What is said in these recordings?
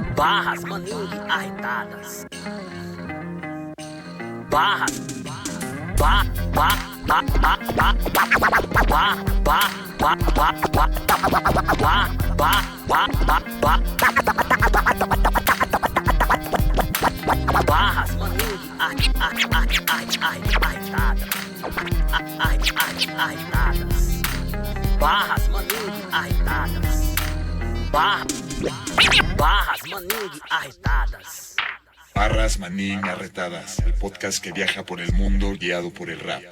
Barras Maningue arretadas. Barras. Barras Maningue arretadas. Barras Maningue arretadas. Barras Maningue arretadas. Barras Maningue arretadas, el podcast que viaja por el mundo guiado por el rap.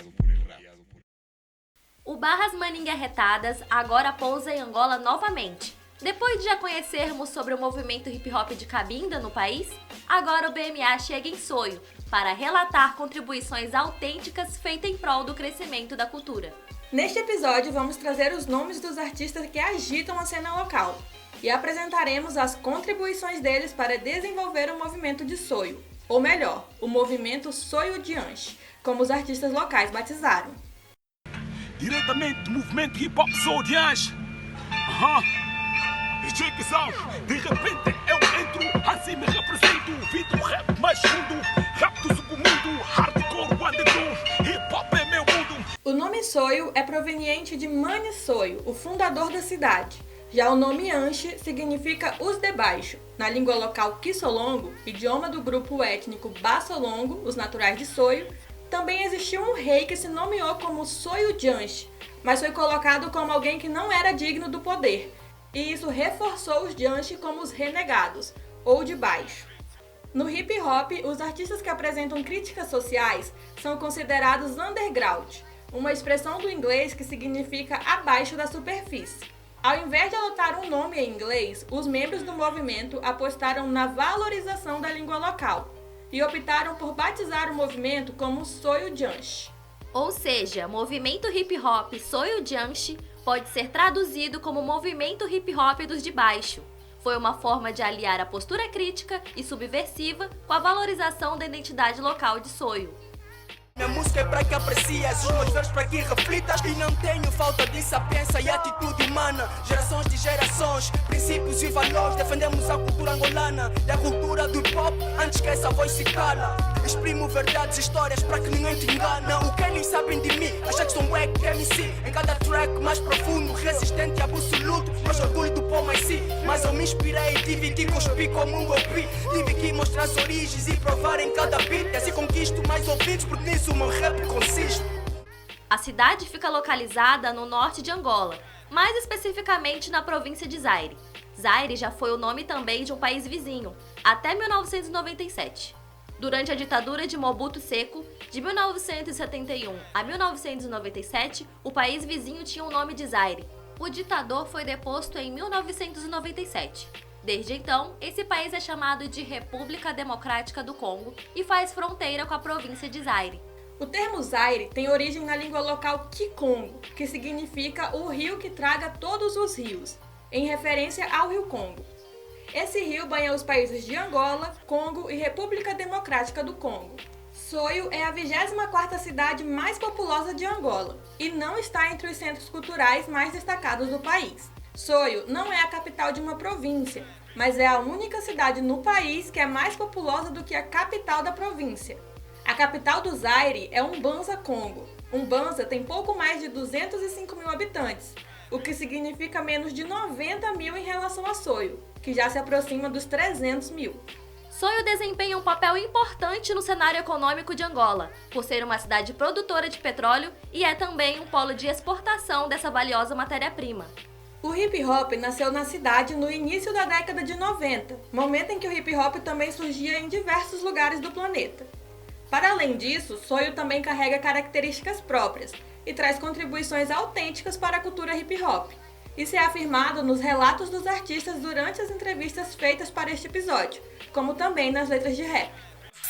O Barras Maningue Arretadas agora pousa em Angola novamente. Depois de já conhecermos sobre o movimento hip-hop de Cabinda no país, agora o BMA chega em Soio para relatar contribuições autênticas feitas em prol do crescimento da cultura. Neste episódio, vamos trazer os nomes dos artistas que agitam a cena local e apresentaremos as contribuições deles para desenvolver o movimento de Soio, ou melhor, o movimento Soio Dianche, como os artistas locais batizaram. Diretamente do movimento hip-hop Soio Dianche. DJ Kizão, de repente eu entro, assim me represento, vindo rap mais fundo, rap do submundo, hardcore, underground, hip-hop é meu mundo. O nome Soio é proveniente de Mani Soio, o fundador da cidade. Já o nome Anche significa os de baixo. Na língua local Kissolongo, idioma do grupo étnico Bassolongo, os naturais de Soio, também existiu um rei que se nomeou como Soio Dianche, mas foi colocado como alguém que não era digno do poder, e isso reforçou os Dianche como os renegados, ou de baixo. No hip hop, os artistas que apresentam críticas sociais são considerados underground, uma expressão do inglês que significa abaixo da superfície. Ao invés de adotar um nome em inglês, os membros do movimento apostaram na valorização da língua local e optaram por batizar o movimento como Soio Dianche. Ou seja, movimento hip hop Soio Dianche pode ser traduzido como movimento hip hop dos de baixo. Foi uma forma de aliar a postura crítica e subversiva com a valorização da identidade local de Soio. Minha música é para que aprecias, os meus versos para que reflitas. E não tenho falta de sapiência e atitude humana. Gerações de gerações, princípios e valores. Defendemos a cultura angolana, da cultura do hip hop, antes que essa voz se cala. Exprimo verdades e histórias para que ninguém te engana. O que nem sabem de mim, acham que sou um wack MC. Em cada track mais profundo, resistente e absoluto. Mais orgulho do pão mais si. Mas eu me inspirei e tive que cuspir como um OP. Tive que mostrar as origens e provar em cada beat. E assim conquisto mais ouvidos, porque nisso o meu rap consiste. A cidade fica localizada no norte de Angola, mais especificamente na província de Zaire. Zaire já foi o nome também de um país vizinho, até 1997. Durante a ditadura de Mobutu Seko, de 1971 a 1997, o país vizinho tinha o nome de Zaire. O ditador foi deposto em 1997. Desde então, esse país é chamado de República Democrática do Congo e faz fronteira com a província de Zaire. O termo Zaire tem origem na língua local Kikongo, que significa o rio que traga todos os rios, em referência ao rio Congo. Esse rio banha os países de Angola, Congo e República Democrática do Congo. Soio é a 24ª cidade mais populosa de Angola e não está entre os centros culturais mais destacados do país. Soio não é a capital de uma província, mas é a única cidade no país que é mais populosa do que a capital da província. A capital do Zaire é Umbanza, Congo. Umbanza tem pouco mais de 205 mil habitantes, o que significa menos de 90 mil em relação a Soio, que já se aproxima dos 300 mil. Soio desempenha um papel importante no cenário econômico de Angola, por ser uma cidade produtora de petróleo e é também um polo de exportação dessa valiosa matéria-prima. O hip hop nasceu na cidade no início da década de 90, momento em que o hip hop também surgia em diversos lugares do planeta. Para além disso, Soio também carrega características próprias e traz contribuições autênticas para a cultura hip hop. Isso é afirmado nos relatos dos artistas durante as entrevistas feitas para este episódio, como também nas letras de rap.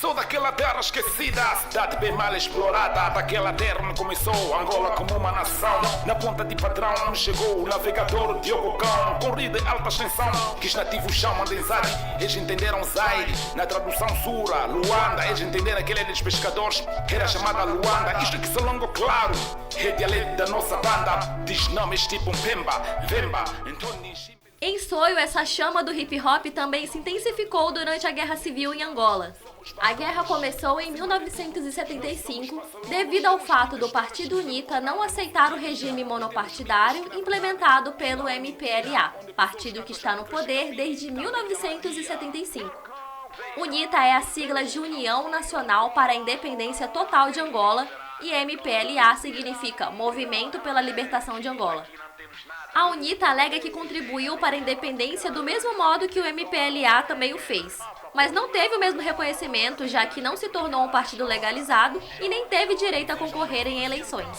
Sou daquela terra esquecida, cidade bem mal explorada. Daquela terra onde começou Angola como uma nação. Na ponta de padrão onde chegou o navegador Diogo Cão. Com rio de alta ascensão, que os nativos chamam de Zaire. Eles entenderam Zaire, na tradução Sura, Luanda. Eles entenderam aquele dos pescadores, que era chamada Luanda. Isto que se longo claro, é dialeto da nossa banda. Diz nomes tipo Pemba, Vemba, então Em Soio, essa chama do hip hop também se intensificou durante a Guerra Civil em Angola. A guerra começou em 1975 devido ao fato do Partido UNITA não aceitar o regime monopartidário implementado pelo MPLA, partido que está no poder desde 1975. UNITA é a sigla de União Nacional para a Independência Total de Angola e MPLA significa Movimento pela Libertação de Angola. A UNITA alega que contribuiu para a independência do mesmo modo que o MPLA também o fez, mas não teve o mesmo reconhecimento, já que não se tornou um partido legalizado e nem teve direito a concorrer em eleições.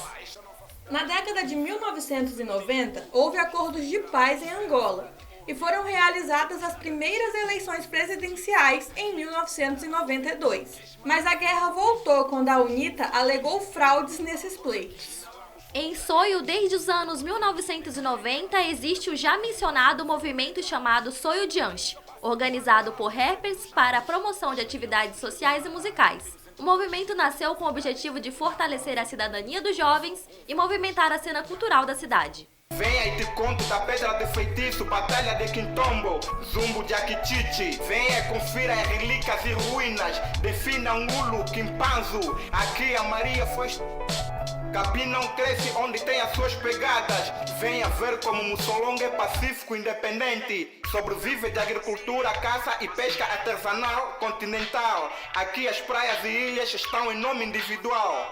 Na década de 1990, houve acordos de paz em Angola e foram realizadas as primeiras eleições presidenciais em 1992. Mas a guerra voltou quando a UNITA alegou fraudes nesses pleitos. Em Soio, desde os anos 1990, existe o já mencionado movimento chamado Soio Dianche, organizado por rappers para a promoção de atividades sociais e musicais. O movimento nasceu com o objetivo de fortalecer a cidadania dos jovens e movimentar a cena cultural da cidade. Venha e te conto da pedra de feitiço, batalha de Quintombo, zumbo de Akichichi. Venha e confira as relíquias e ruínas de Finangulo, Quimpanzo. Aqui a Maria foi... Capim não cresce onde tem as suas pegadas. Venha ver como Mussolonga é pacífico, independente. Sobrevive de agricultura, caça e pesca artesanal continental. Aqui as praias e ilhas estão em nome individual.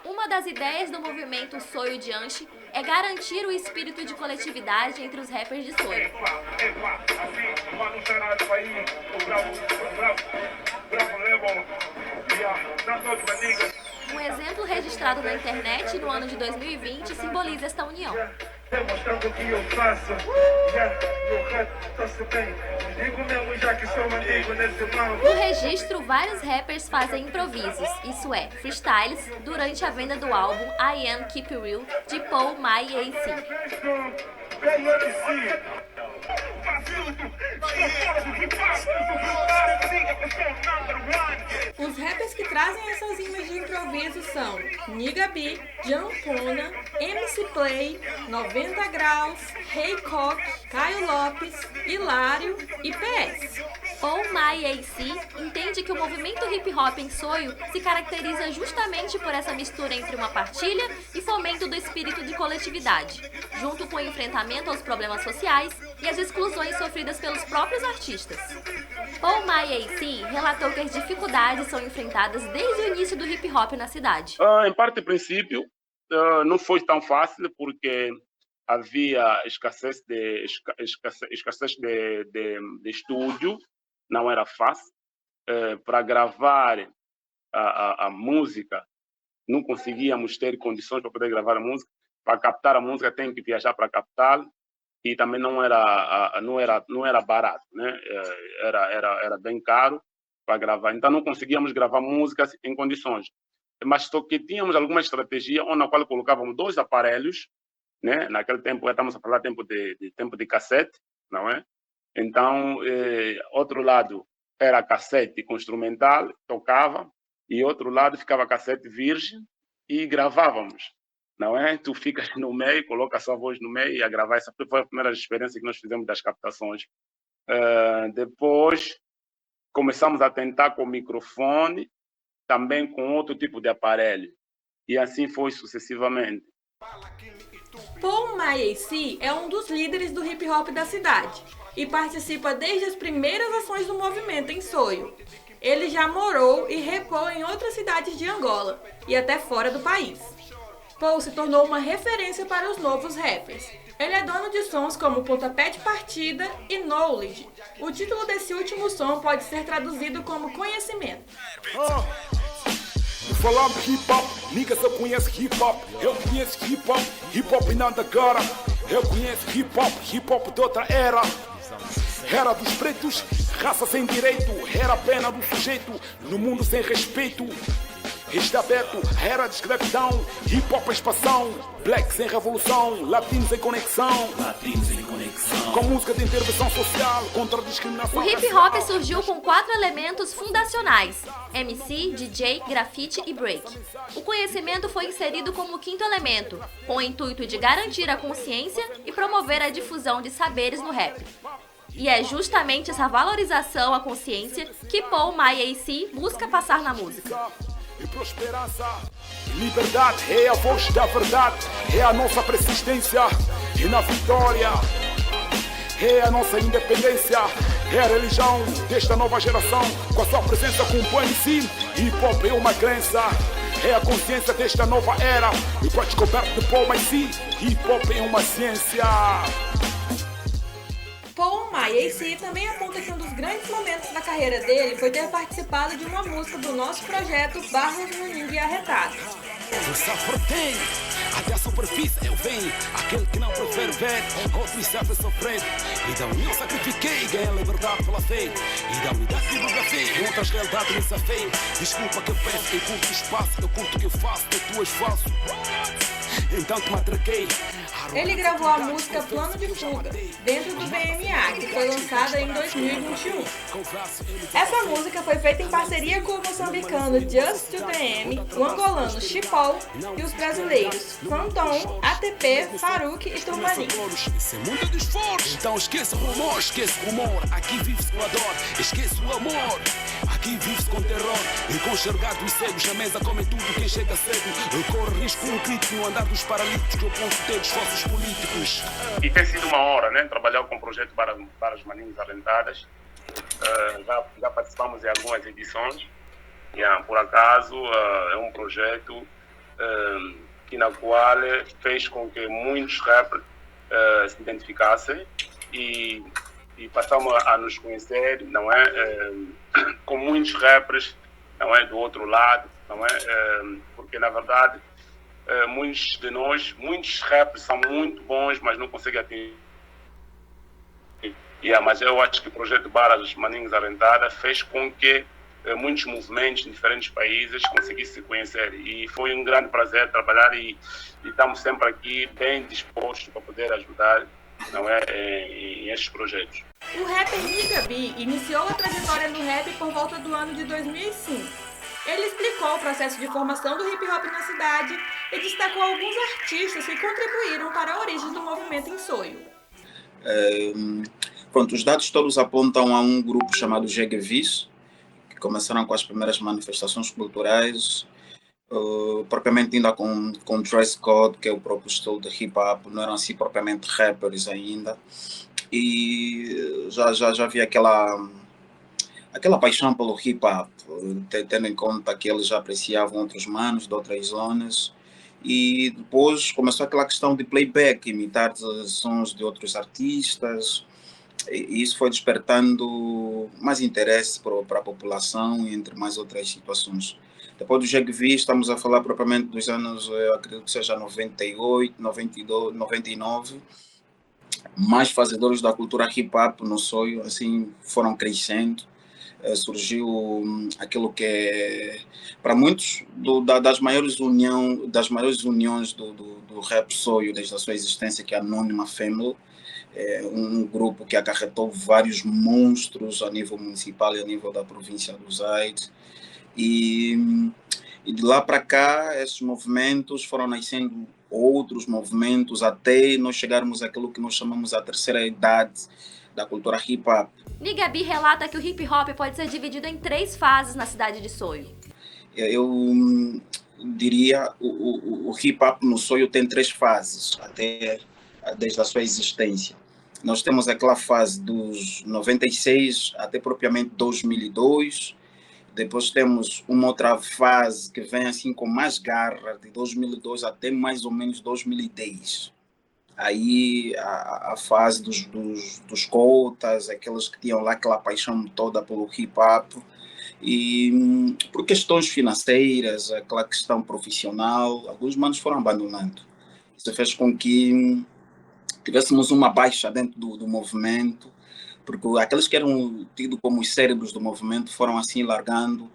Uma das ideias do movimento Soio Dianche é garantir o espírito de coletividade entre os rappers de Soio. Um exemplo registrado na internet no ano de 2020 simboliza esta união. No registro, vários rappers fazem improvisos, isso é, freestyles, durante a venda do álbum I Am Keep It Real, de Paul My AC. Os rappers que trazem essas rimas de improviso são Niga B, Jampona, MC Play, 90 Graus, Rei Cock, Caio Lopes, Hilário e PS. Paul My AC entende que o movimento hip hop em Soio se caracteriza justamente por essa mistura entre uma partilha e fomento do espírito de coletividade, junto com o enfrentamento aos problemas sociais e as exclusões sofridas pelos próprios artistas. Paul My AC relatou que as dificuldades são enfrentadas desde o início do hip hop na cidade. Em parte, princípio, não foi tão fácil porque havia escassez de estúdio, não era fácil. Para gravar a música, não conseguíamos ter condições para poder gravar a música. Para captar a música, tem que viajar para a capital. E também não era barato, né? Era bem caro para gravar. Então não conseguíamos gravar músicas em condições. Mas só que tínhamos alguma estratégia na qual colocávamos 2 aparelhos, né? Naquele tempo, estamos a falar tempo de cassete, não é? Então, outro lado era cassete com instrumental, tocava, e outro lado ficava cassete virgem e gravávamos. Não é? Tu ficas no meio, coloca a sua voz no meio e a gravar. Essa foi a primeira experiência que nós fizemos das captações. Depois, começamos a tentar com o microfone, também com outro tipo de aparelho. E assim foi sucessivamente. Paul My AC é um dos líderes do hip hop da cidade e participa desde as primeiras ações do movimento em Soio. Ele já morou e repou em outras cidades de Angola e até fora do país. Paul se tornou uma referência para os novos rappers. Ele é dono de sons como Pontapé de Partida e Knowledge. O título desse último som pode ser traduzido como conhecimento. Falando de hip hop, niggas, eu conheço hip hop. Eu conheço hip hop não da cara. Eu conheço hip hop de outra era. Era dos pretos, raça sem direito. Era a pena do sujeito, no mundo sem respeito. Está aberto, era de escravidão, hip hop em expansão, blacks em revolução, latinos em conexão. Com música de intervenção social contra a discriminação. O hip hop surgiu com 4 elementos fundacionais: MC, DJ, grafite e break. O conhecimento foi inserido como 5º elemento, com o intuito de garantir a consciência e promover a difusão de saberes no rap. E é justamente essa valorização à consciência que Paul MyAC busca passar na música. E prosperança, liberdade é a voz da verdade, é a nossa persistência, e na vitória é a nossa independência, é a religião desta nova geração, com a sua presença compõe-se. Hip hop é uma crença, é a consciência desta nova era, e com a descoberta de Paul MyAC, hip hop é uma ciência. Paul MyAC também aponta que um dos grandes momentos da carreira dele foi ter participado de uma música do nosso projeto Barras, Maningue e Arretadas. Força forte, até a superfície eu venho, aquele que não prefere ver, outro serve sofrer. E da união sacrifiquei, ganhei a liberdade pela fé. E da unidade divulguei, em outras realidades me safei. Desculpa que eu peço, eu curto o espaço, eu curto o que eu faço, que tu és falso. Então te matraquei. Ele gravou a música Plano de Fuga, dentro do BMA, que foi lançada em 2021. Essa música foi feita em parceria com o moçambicano Just to DM, o angolano Chipol e os brasileiros Fantom, ATP, Faruque e Turmanin. Esse é mundo de esforço. Então esqueça o rumor, aqui vive-se com a dor, esqueça o amor, aqui vive-se com terror. E com enxergado e cegos, a mesa come tudo quem chega cedo. Corre risco um crítico no andar dos paralíticos, eu ponto dedos falsos políticos. E tem sido uma honra, né, trabalhar com o projeto Barras Maningues Arretadas. Já participamos em algumas edições. Por acaso, é um projeto na qual fez com que muitos rappers se identificassem e passamos a nos conhecer, não é? Com muitos rappers, não é, do outro lado, não é? Porque na verdade muitos de nós, muitos rappers são muito bons, mas não conseguem atingir. Mas eu acho que o projeto Barras Maningues Arretadas fez com que muitos movimentos em diferentes países conseguissem se conhecer, e foi um grande prazer trabalhar e estamos sempre aqui bem dispostos para poder ajudar, não é, em estes projetos. O rapper Nigga B iniciou a trajetória no rap por volta do ano de 2005. Ele explicou o processo de formação do hip hop na cidade e destacou alguns artistas que contribuíram para a origem do movimento em Soio. Os dados todos apontam a um grupo chamado Jegevis, que começaram com as primeiras manifestações culturais, propriamente ainda com dress code, que é o próprio estilo de hip hop, não eram assim propriamente rappers ainda, e já havia aquela paixão pelo hip hop, tendo em conta que eles já apreciavam outros manos de outras zonas, e depois começou aquela questão de playback, imitar os sons de outros artistas, e isso foi despertando mais interesse para a população, entre mais outras situações. Depois do Jegevi, estamos a falar propriamente dos anos, eu acredito que seja 98, 92, 99, mais fazedores da cultura hip hop no Soio, assim, foram crescendo. Surgiu aquilo que é, para muitos, das maiores uniões do rap Soio desde a sua existência, que é a Anônima Family, um grupo que acarretou vários monstros a nível municipal e a nível da província do Zaire. E de lá para cá, esses movimentos foram nascendo outros movimentos até nós chegarmos àquilo que nós chamamos a terceira idade da cultura hip hop. Nigga B relata que o hip hop pode ser dividido em 3 fases na cidade de Soio. Eu diria o hip hop no Soio tem 3 fases, até desde a sua existência. Nós temos aquela fase dos 96 até propriamente 2002. Depois temos uma outra fase que vem assim com mais garra, de 2002 até mais ou menos 2010. Aí a fase dos cotas, aqueles que tinham lá aquela paixão toda pelo hip hop, e por questões financeiras, aquela questão profissional, alguns manos foram abandonando. Isso fez com que tivéssemos uma baixa dentro do movimento, porque aqueles que eram tidos como os cérebros do movimento foram assim largando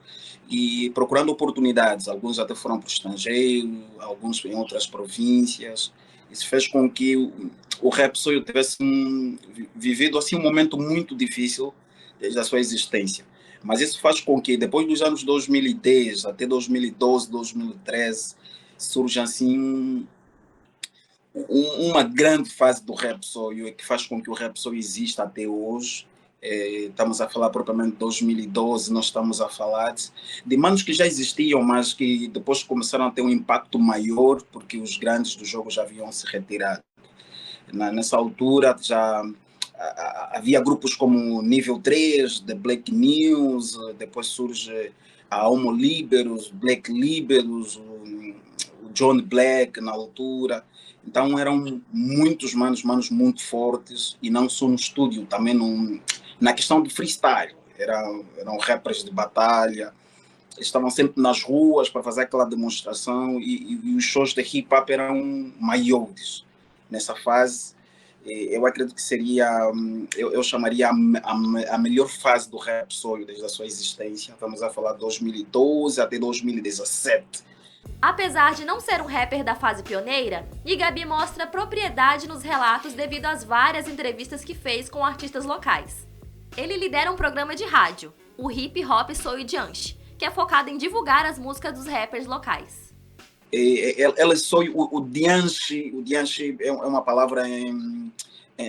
e procurando oportunidades. Alguns até foram para o estrangeiro, alguns em outras províncias. Isso fez com que o Rap Soil tivesse vivido assim um momento muito difícil desde a sua existência. Mas isso faz com que depois dos anos 2010 até 2012, 2013, surge assim uma grande fase do Rap Soil que faz com que o Rap Soil exista até hoje. Estamos a falar propriamente de 2012, nós estamos a falar de manos que já existiam, mas que depois começaram a ter um impacto maior porque os grandes do jogo já haviam se retirado. Nessa altura já havia grupos como Nível 3, The Black News, depois surge a Homo Liberos, Black Liberos, o John Black na altura. Então eram muitos manos muito fortes, e não só no estúdio, também na questão de freestyle. Eram rappers de batalha, estavam sempre nas ruas para fazer aquela demonstração, e os shows de hip hop eram maiores. Nessa fase, eu acredito que seria, eu chamaria a melhor fase do Rap Soil desde a sua existência. Estamos a falar de 2012 até 2017. Apesar de não ser um rapper da fase pioneira, Igabi mostra propriedade nos relatos devido às várias entrevistas que fez com artistas locais. Ele lidera um programa de rádio, o Hip Hop Soil Dianche, que é focado em divulgar as músicas dos rappers locais. Ela soy o Dianche é uma palavra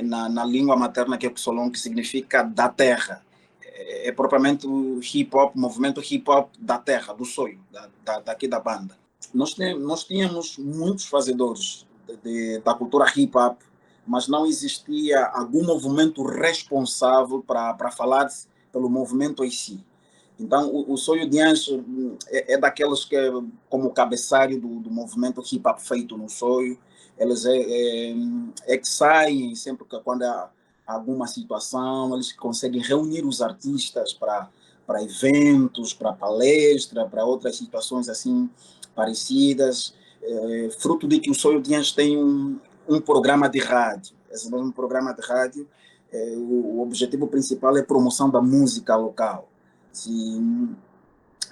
na língua materna que é Xolong, que significa da terra. É propriamente o hip hop, movimento hip hop da terra, do sonho, daqui da banda. Nós tínhamos muitos fazedores da cultura hip hop, mas não existia algum movimento responsável para falar pelo movimento em si. Então, o Soil Dianche é daqueles que, como cabeçalho do movimento hip hop feito no Soil, eles que saem sempre que quando há alguma situação, eles conseguem reunir os artistas para eventos, para palestra, para outras situações assim parecidas, fruto de que o Soil Dianche tem um programa de rádio. Esse mesmo programa de rádio, o objetivo principal é a promoção da música local.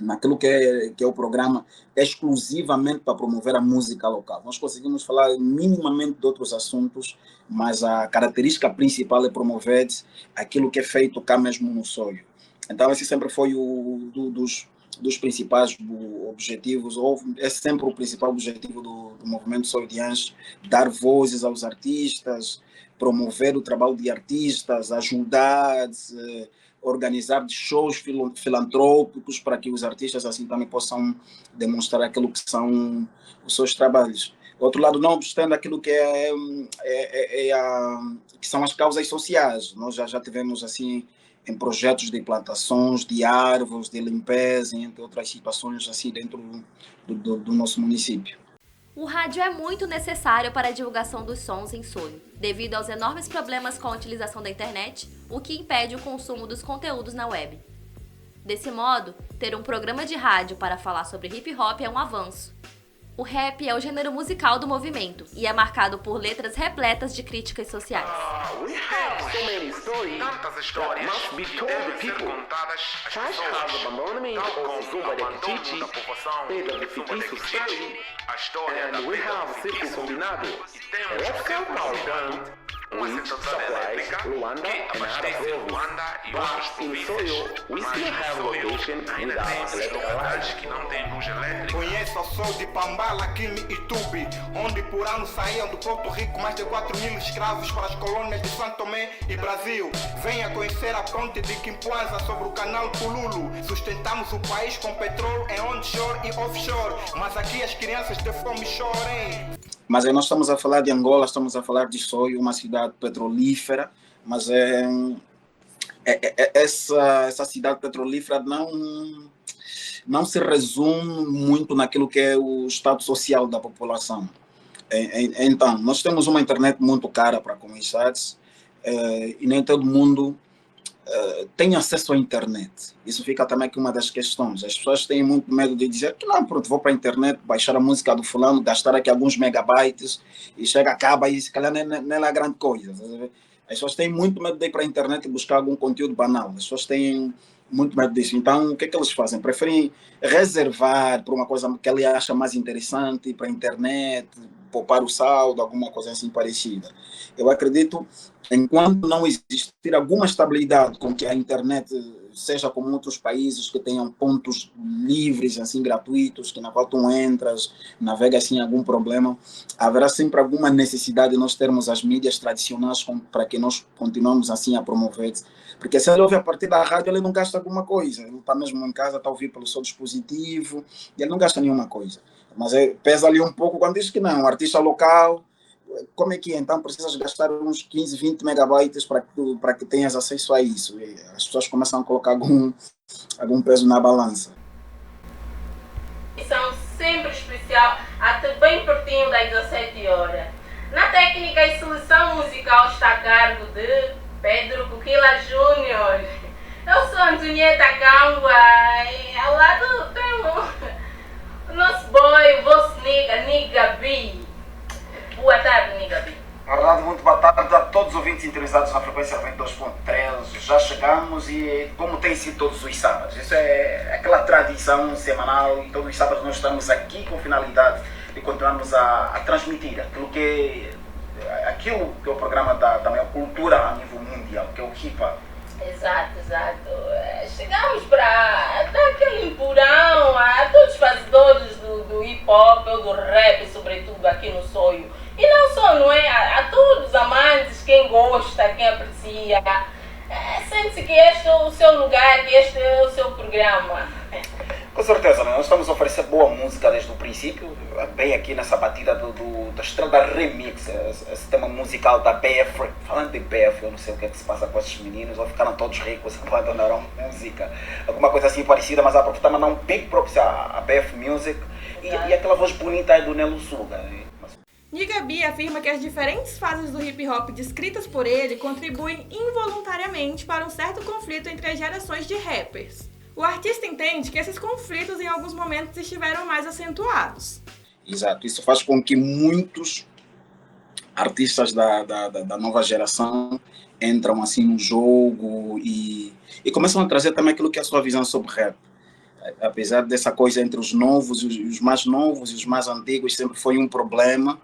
Naquilo que é o programa exclusivamente para promover a música local. Nós conseguimos falar minimamente de outros assuntos, mas a característica principal é promover aquilo que é feito cá mesmo no Soil. Então esse sempre foi dos principais objetivos, ou é sempre o principal objetivo do movimento Soil Dianche, dar vozes aos artistas, promover o trabalho de artistas, ajudar, organizar shows filantrópicos para que os artistas assim também possam demonstrar aquilo que são os seus trabalhos. Do outro lado, não obstante aquilo que que são as causas sociais, nós já tivemos assim em projetos de plantações de árvores, de limpeza, entre outras situações assim dentro do nosso município. O rádio é muito necessário para a divulgação dos sons em Soil, devido aos enormes problemas com a utilização da internet, o que impede o consumo dos conteúdos na web. Desse modo, ter um programa de rádio para falar sobre hip hop é um avanço. O rap é o gênero musical do movimento e é marcado por letras repletas de críticas sociais. Tantas histórias que devem ser contadas às pessoas, tal como o abandono da povoação, subadquisite, a história da vida do feitiço combinado, e temos sempre considerado uma centralidade elétrica que abastece Luanda e outras províncias, mas em Soil ainda tem localidades que não têm luz elétrica. Conheço o sol de Pambala aqui no YouTube, onde por ano saíam do Porto Rico mais de 4.000 escravos para as colônias de São Tomé e Brasil. Venha conhecer a ponte de Quimpuanza sobre o canal Pululu. Sustentamos o país com petróleo em onshore e offshore, mas aqui as crianças de fome choram. Mas aí nós estamos a falar de Angola, estamos a falar de Soil, uma cidade petrolífera, mas essa cidade petrolífera não se resume muito naquilo que é o estado social da população. Então, nós temos uma internet muito cara para começar, e nem todo mundo tem acesso à internet. Isso fica também aqui uma das questões. As pessoas têm muito medo de dizer que não, pronto, vou para a internet, baixar a música do fulano, gastar aqui alguns megabytes, e chega, acaba, e se calhar nem é grande coisa. As pessoas têm muito medo de ir para a internet e buscar algum conteúdo banal. As pessoas têm muito medo disso. Então, o que é que eles fazem? Preferem reservar para uma coisa que ele acha mais interessante, para a internet, poupar o saldo, alguma coisa assim parecida. Eu acredito, enquanto não existir alguma estabilidade com que a internet seja como outros países que tenham pontos livres, assim, gratuitos, que na qual tu entras, navegas sem algum problema, haverá sempre alguma necessidade de nós termos as mídias tradicionais para que nós continuemos assim a promover. Porque se ele ouve a partir da rádio, ele não gasta alguma coisa. Ele está mesmo em casa, está a ouvir pelo seu dispositivo, e ele não gasta nenhuma coisa. Mas pesa ali um pouco quando diz que não, um artista local, como é que é? Então precisas gastar uns 15, 20 megabytes para que tenhas acesso a isso. E as pessoas começam a colocar algum peso na balança. São sempre especial, até bem pertinho das 17 horas. Na técnica e seleção musical está a cargo de Pedro Cuquila Júnior. Eu sou Antonieta Cangua e ao lado tem o nosso boy, o vosso Niga B. Boa tarde, Niga B. Na verdade, muito boa tarde a todos os ouvintes interessados na frequência 92.13. Já chegamos e como tem sido todos os sábados. Isso é aquela tradição semanal e todos os sábados nós estamos aqui com finalidade de continuarmos a transmitir aquilo que é o programa da maior cultura a nível mundial, que é o hip-hop. Exato. Chegamos para dar aquele empurrão a todos os fazedores do hip-hop ou do rap, sobretudo aqui no Soio. E não só, não é? A todos os amantes, quem gosta, quem aprecia. Sente-se que este é o seu lugar, que este é o seu programa. Com certeza, nós estamos a oferecer boa música desde o princípio, bem aqui nessa batida da Estrada Remix, esse tema musical da BF. Falando de BF, eu não sei o que é que se passa com esses meninos, ou ficaram todos ricos, abandonaram música, alguma coisa assim parecida, mas aproveitar mandar um big props à BF Music e aquela voz bonita aí do Nelo Suga. Niga B afirma que as diferentes fases do hip hop descritas por ele contribuem involuntariamente para um certo conflito entre as gerações de rappers. O artista entende que esses conflitos em alguns momentos estiveram mais acentuados. Exato, isso faz com que muitos artistas da nova geração entram assim no jogo e começam a trazer também aquilo que é a sua visão sobre rap. Apesar dessa coisa entre os novos, os mais novos e os mais antigos sempre foi um problema,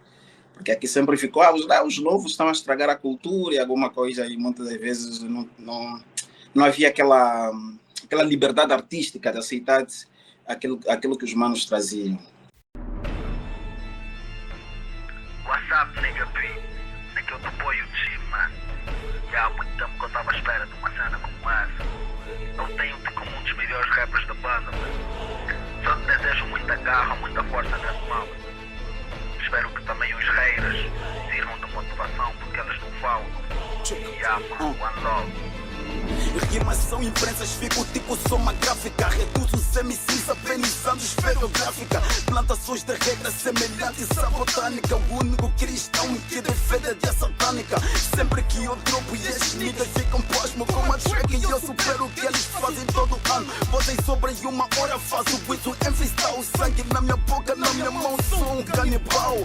porque aqui sempre ficou, os novos estão a estragar a cultura e alguma coisa, e muitas das vezes não havia aquela liberdade artística de aceitar aquilo que os manos traziam. WhatsApp, nigga B, que eu te apoio o time, mano. Já há muito tempo que eu estava à espera de uma cena como essa. Eu tenho-te como um dos melhores rappers da banda, mano. Só te desejo muita garra, muita força nesse mal. Espero que também os haters sirvam de motivação, porque eles não falam. Yeah, mano, one love. Rimas são imprensas, fico tipo soma gráfica. Reduzo semi-cinza, penizando esferográfica. Plantações de regra semelhantes à botânica. O único cristão que defende a satânica. Sempre que eu dropo e estes niggas ficam pasmo com a track e eu supero o que eles fazem todo ano. Vocês sobre uma hora faço isso em freestyle. Sangue na minha boca, na minha mão, sou um canibal.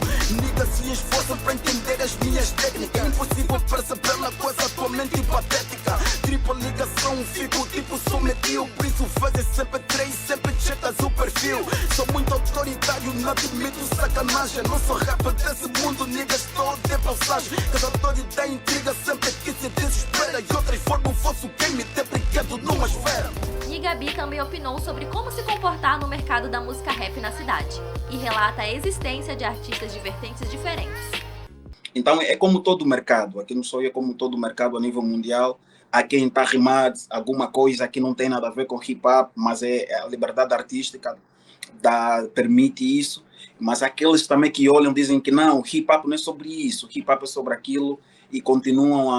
Niggas se esforçam para entender as minhas técnicas. Impossível perceber a coisa atualmente patética. Tripla ligação, fico tipo sometido. Por isso fazem sempre três, sempre checas o perfil. Sou muito autoritário, não admito sacanagem. Não sou rapper desse mundo, niggas, estou de passagem. Cada dor da intriga sempre que se desespera. E outras formam o fosso game, te brinquedo numa esfera. Niga B também opinou sobre como se comportar no mercado da música rap na cidade e relata a existência de artistas de vertentes diferentes. Então é como todo mercado, aqui no Soio é como todo mercado a nível mundial. Há quem está a rimar alguma coisa que não tem nada a ver com hip-hop, mas a liberdade artística permite isso. Mas aqueles também que olham dizem que não, hip-hop não é sobre isso, hip-hop é sobre aquilo e continuam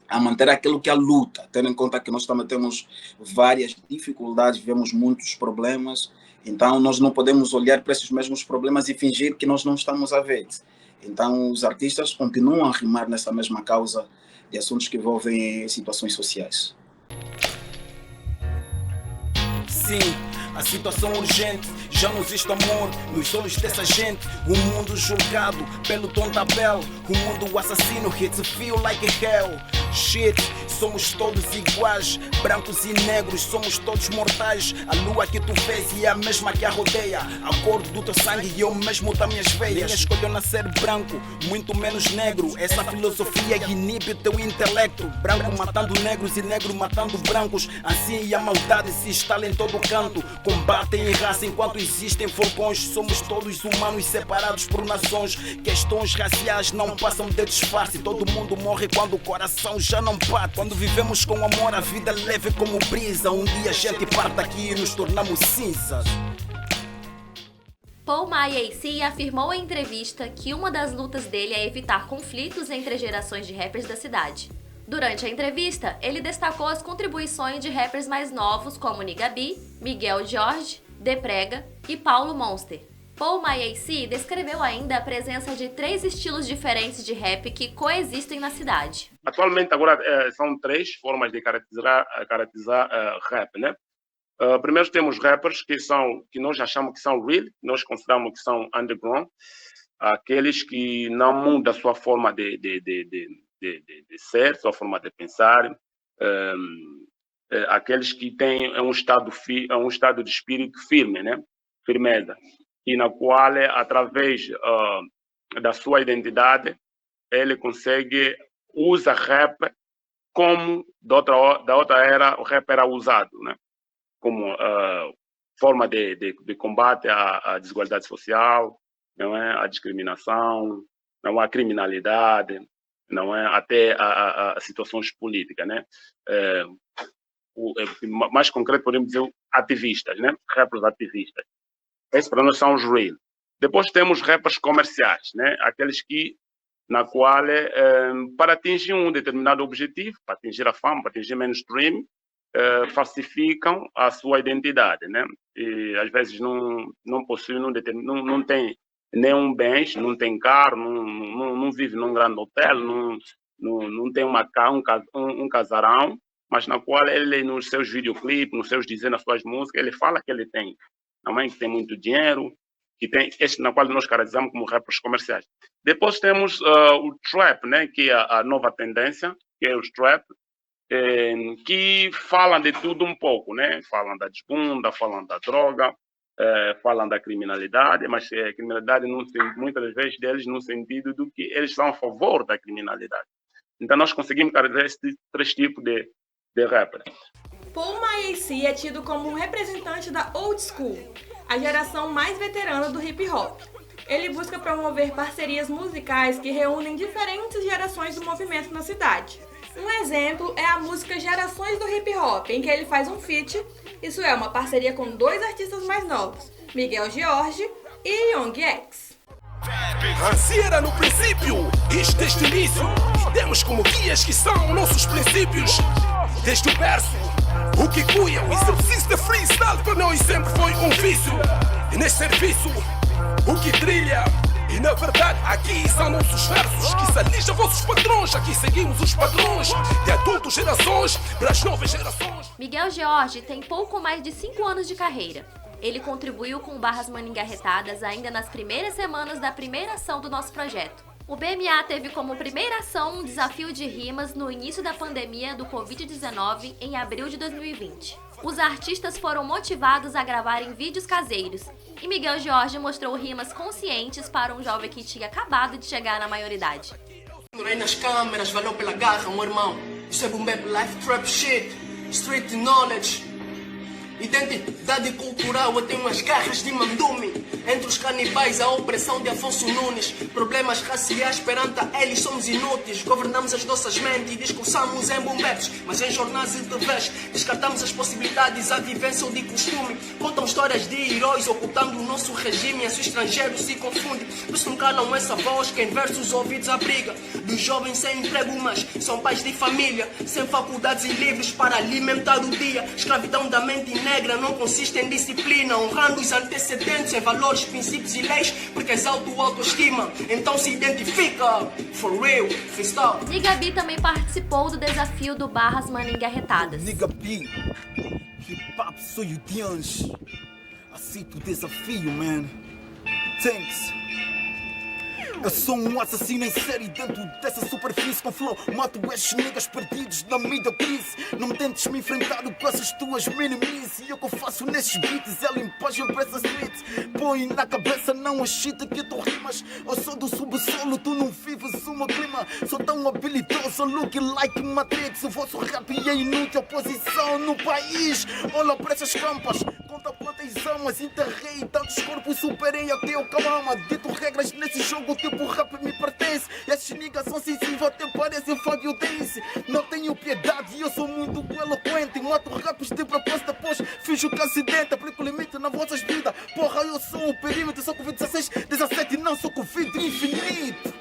a manter aquilo que é a luta, tendo em conta que nós também temos várias dificuldades, vemos muitos problemas, então nós não podemos olhar para esses mesmos problemas e fingir que nós não estamos a ver. Então os artistas continuam a rimar nessa mesma causa de assuntos que envolvem situações sociais. Sim, A situação urgente, já não existe amor nos olhos dessa gente. O mundo julgado pelo tom da pele, o mundo assassino, hits feel like hell. Shit, somos todos iguais, brancos e negros, somos todos mortais. A lua que tu vês é a mesma que a rodeia, a cor do teu sangue e eu mesmo das minhas veias. Ninguém escolheu nascer branco, muito menos negro. Essa filosofia inibe teu intelecto. Branco matando negros e negro matando brancos. Assim a maldade se instala em todo canto. Combatem em raça enquanto existem falcões. Somos todos humanos separados por nações. Questões raciais não passam de disfarce. Todo mundo morre quando o coração já não bate. Quando vivemos com amor, a vida leve como brisa. Um dia a gente parte aqui e nos tornamos cinzas. Paul MyAC afirmou em entrevista que uma das lutas dele é evitar conflitos entre gerações de rappers da cidade. Durante a entrevista, ele destacou as contribuições de rappers mais novos como Nigga B, Miguel Jorge, Deprega e Paulo Monster. Paul MyAC descreveu ainda a presença de 3 estilos diferentes de rap que coexistem na cidade. Atualmente, agora, são 3 formas de caracterizar rap, né? Primeiro temos rappers que nós achamos que são real, nós consideramos que são underground, aqueles que não mudam a sua forma de ser, sua forma de pensar, aqueles que têm um estado de espírito firme, né? Firmeza, e na qual, através da sua identidade, ele consegue usar rap como da outra era o rap era usado, né? Como forma de combate à desigualdade social, não é? A discriminação, não é? A criminalidade, não é? Até a situações políticas, né? Mais concreto, podemos dizer ativistas, né? Rappers ativistas. Esses para nós são os real. Depois temos rappers comerciais, né? Aqueles que, na qual, para atingir um determinado objetivo, para atingir a fama, para atingir mainstream, falsificam a sua identidade, né? E às vezes não possuem, não tem nenhum bens, não tem carro, não vive num grande hotel, não tem um casarão, mas na qual ele, nos seus videoclipes, nos seus dizeres, nas suas músicas, ele fala que ele tem, não é? Que tem muito dinheiro, que tem este na qual nós caracterizamos como rappers comerciais. Depois temos o trap, né? Que é a nova tendência, que é o trap, que falam de tudo um pouco, né? Falam da desbunda, falam da droga, falam da criminalidade, mas a criminalidade muitas das vezes deles no sentido do que eles são a favor da criminalidade. Então nós conseguimos carregar esses 3 tipos de rapper. Paul MyAC é tido como um representante da old school, a geração mais veterana do hip hop. Ele busca promover parcerias musicais que reúnem diferentes gerações do movimento na cidade. Um exemplo é a música Gerações do Hip Hop, em que ele faz um feat, isso é, uma parceria com 2 artistas mais novos, Miguel Jorge e Young X. Assim era no princípio, isto desde o início, e temos como guias que são nossos princípios. Desde o verso, o que cuia, o exercício de freestyle para nós sempre foi um vício. E neste serviço, o que trilha, e na verdade aqui são nossos versos que se alijam vossos padrões. Aqui seguimos os padrões de adultos gerações para as novas gerações. Miguel Jorge tem pouco mais de 5 anos de carreira. Ele contribuiu com barras maningarretadas ainda nas primeiras semanas da primeira ação do nosso projeto. O BMA teve como primeira ação um desafio de rimas no início da pandemia do Covid-19 em abril de 2020. Os artistas foram motivados a gravarem vídeos caseiros, e Miguel Jorge mostrou rimas conscientes para um jovem que tinha acabado de chegar na maioridade. Aí nas câmeras, valeu pela garra, meu irmão. Isso é boom bap, life trap shit, street knowledge. Identidade cultural, eu tenho as garras de mandume. Entre os canibais, a opressão de Afonso Nunes. Problemas raciais, perante a eles somos inúteis. Governamos as nossas mentes e discursamos em bombetes. Mas em jornais e TVs, descartamos as possibilidades, a vivência ou de costume. Contam histórias de heróis ocultando o nosso regime. As estrangeiros se confundem, por isso não calam essa voz que em versos ouvidos abriga. Dos jovens sem emprego, mas são pais de família, sem faculdades e livros para alimentar o dia. Escravidão da mente negra não consiste em disciplina, honrando os antecedentes em valores, princípios e leis, porque exalta o autoestima, então se identifica, for real, freestyle. Nigga B também participou do desafio do Barras Maningarretadas. Nigga B, hip hop sou Aceito o desafio, man. Thanks. Eu sou um assassino em série dentro dessa superfície com flow. Mato estes niggas perdidos na mídia crise. Não me tentes me enfrentar com essas tuas minimis. E o que eu faço nesses beats é limpagem para essa street. Põe na cabeça não a shit que tu rimas. Eu sou do subsolo, tu não vives o meu clima. Sou tão habilidoso, look like Matrix. O vosso rap é inútil, oposição no país. Olha para essas campas, conta quantas almas. Enterrei tantos corpos, superei até o calama. Dito regras nesse jogo, tipo rap me pertence. Esses niggas são sensíveis, até parecem Fábio Dance. Não tenho piedade, eu sou muito eloquente. Mato raps de propósito, depois fiz o que acidente. Aplico limite nas vossas vidas. Porra, eu sou o perímetro, sou Covid 16, 17, não sou Covid infinito.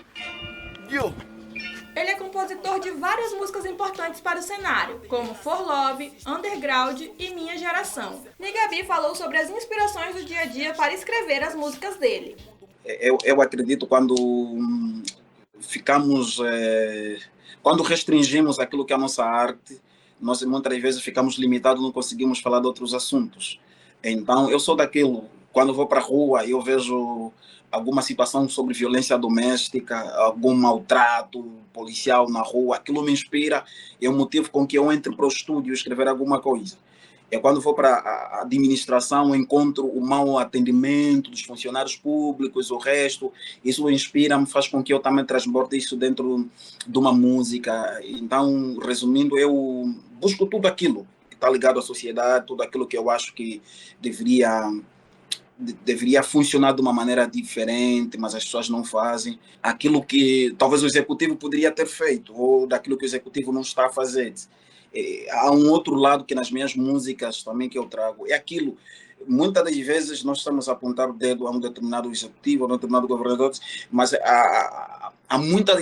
Yo. Ele é compositor de várias músicas importantes para o cenário, como For Love, Underground e Minha Geração. Nigabi falou sobre as inspirações do dia a dia para escrever as músicas dele. Eu acredito quando ficamos, quando restringimos aquilo que é a nossa arte, nós muitas vezes ficamos limitados, não conseguimos falar de outros assuntos. Então, eu sou daquilo, quando vou para a rua e eu vejo alguma situação sobre violência doméstica, algum maltrato policial na rua, aquilo me inspira, é o motivo com que eu entre para o estúdio escrever alguma coisa. Quando vou para a administração, encontro o mau atendimento dos funcionários públicos, o resto, isso inspira-me, faz com que eu também transborde isso dentro de uma música. Então, resumindo, eu busco tudo aquilo que está ligado à sociedade, tudo aquilo que eu acho que deveria funcionar de uma maneira diferente, mas as pessoas não fazem. Aquilo que talvez o executivo poderia ter feito, ou daquilo que o executivo não está a fazer. Há um outro lado que nas minhas músicas também que eu trago, é aquilo, muitas das vezes nós estamos a apontar o dedo a um determinado executivo, a um determinado governador, mas há muitas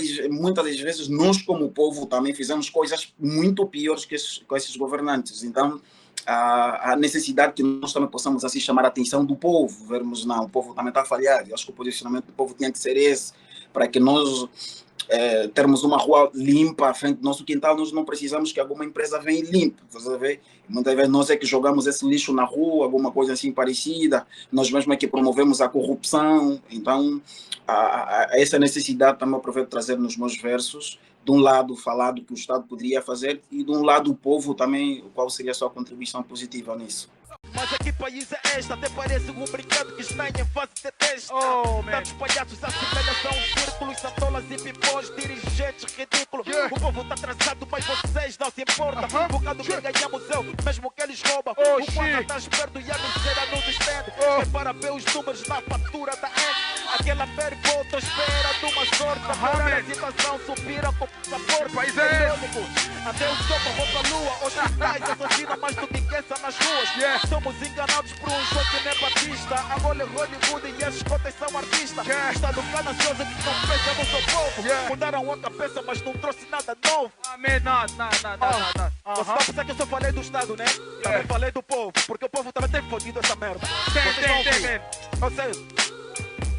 das vezes nós como povo também fizemos coisas muito piores que esses governantes. Então a necessidade que nós também possamos assim chamar a atenção do povo, vermos, não, o povo também está a falhar. Eu acho que o posicionamento do povo tinha que ser esse, para que nós termos uma rua limpa à frente do nosso quintal, nós não precisamos que alguma empresa venha e limpe, você vê? Muitas vezes nós é que jogamos esse lixo na rua, alguma coisa assim parecida, nós mesmos é que promovemos a corrupção. Então essa necessidade também aproveito trazer nos meus versos, de um lado falar do que o Estado poderia fazer e de um lado o povo também, qual seria a sua contribuição positiva nisso. Mas a que país é esta? Até parece um brinquedo que está em fase de teste. Tantos palhaços assemelham-se a um círculo, santolas e pipões, dirigentes ridículos. O povo está atrasado, mas vocês não se importam. Por bocado que ganhamos eu, mesmo que eles roubam. O quadro está esperto e a miséria nos estende. É para ver os números na fatura da end. Aquela pergunta espera de uma sorte. Agora a situação subira com sabor. País é até o sol rouba a lua. Hospitais assassinam mais do que queça nas ruas. Somos enganados por um jogo que nem Batista. A bola é Hollywood e esses cotas são artistas. Estado ganancioso que não pensa no seu povo. Mudaram a cabeça, mas não trouxe nada novo. Nada. Você vai pensar que eu só falei do Estado, né? Também falei do povo, porque o povo também tem fodido essa merda. Tem. Eu sei.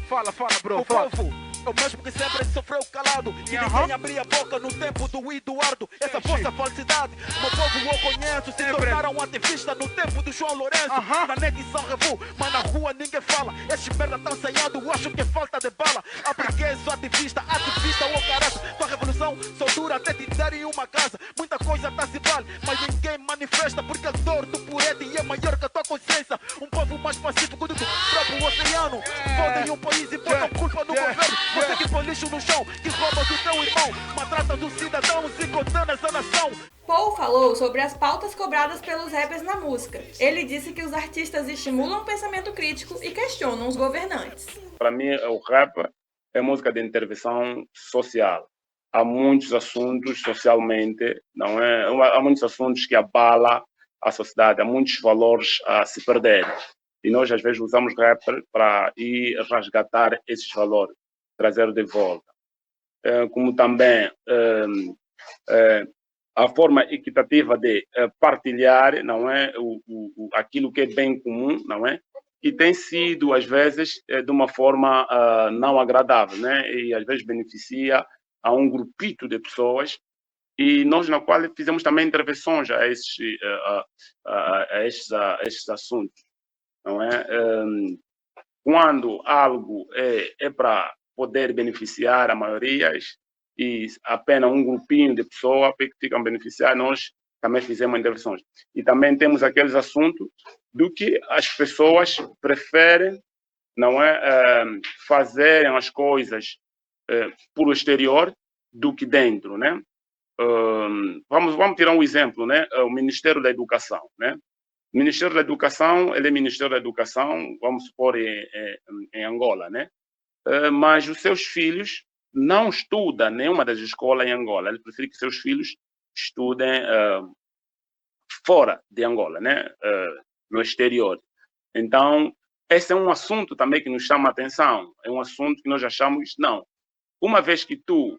Fala, bro. O povo é o mesmo que sempre sofreu calado. E ninguém abria a boca no tempo do Eduardo. Essa vossa falsidade, meu povo eu conheço. Se tornaram ativistas no tempo do João Lourenço. Na net e São Revu, mas na rua ninguém fala. Esses merda tão ensaiados, acho que é falta de bala. Apliquei sou ativista ou caraça. Tua revolução só dura até te darem uma casa. Muita coisa tá se vale, mas ninguém manifesta. Porque a dor do poeta é maior que a tua consciência. Um povo mais pacífico do que o próprio oceano. Fodem um país e botam culpa no governo. Você que põe lixo no chão, que rouba do teu irmão, maltrata dos cidadãos e condena essa nação. Paul falou sobre as pautas cobradas pelos rappers na música. Ele disse que os artistas estimulam o pensamento crítico e questionam os governantes. Para mim, o rap é música de intervenção social. Há muitos assuntos socialmente, não é? Há muitos assuntos que abalam a sociedade, há muitos valores a se perder. E nós, às vezes, usamos rap para ir resgatar esses valores, trazer de volta. Como também a forma equitativa de partilhar, não é, aquilo que é bem comum, não é, e tem sido às vezes de uma forma não agradável, né, e às vezes beneficia a um grupito de pessoas, e nós na qual fizemos também intervenções a esses assuntos. não é? Quando algo é para poder beneficiar a maioria e apenas um grupinho de pessoas que ficam beneficiar, nós também fizemos intervenções. E também temos aqueles assuntos do que as pessoas preferem, não é, fazerem as coisas por o exterior do que dentro, né? Vamos tirar um exemplo, né? O Ministério da Educação, né? O Ministério da Educação, ele é Ministério da Educação, vamos supor, em Angola, né? Mas os seus filhos não estudam nenhuma das escolas em Angola. Ele prefere que seus filhos estudem fora de Angola, né? No exterior. Então, esse é um assunto também que nos chama a atenção. É um assunto que nós achamos, não. Uma vez que tu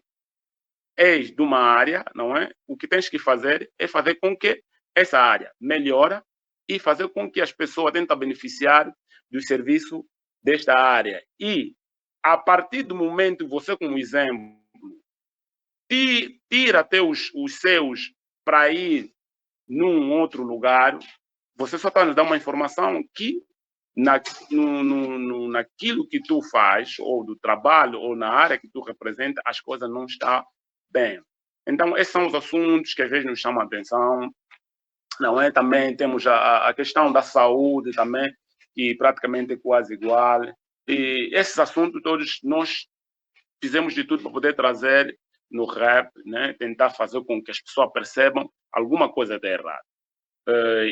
és de uma área, não é? O que tens que fazer é fazer com que essa área melhore e fazer com que as pessoas tentem beneficiar do serviço desta área. E, a partir do momento, você, como exemplo, tira até os seus para ir num outro lugar, você só está nos dando uma informação que naquilo que tu faz, ou do trabalho, ou na área que tu representa, as coisas não estão bem. Então, esses são os assuntos que às vezes nos chamam a atenção, não é? Também temos a questão da saúde também, que praticamente é quase igual. E esses assuntos todos nós fizemos de tudo para poder trazer no rap, né? Tentar fazer com que as pessoas percebam alguma coisa de errado.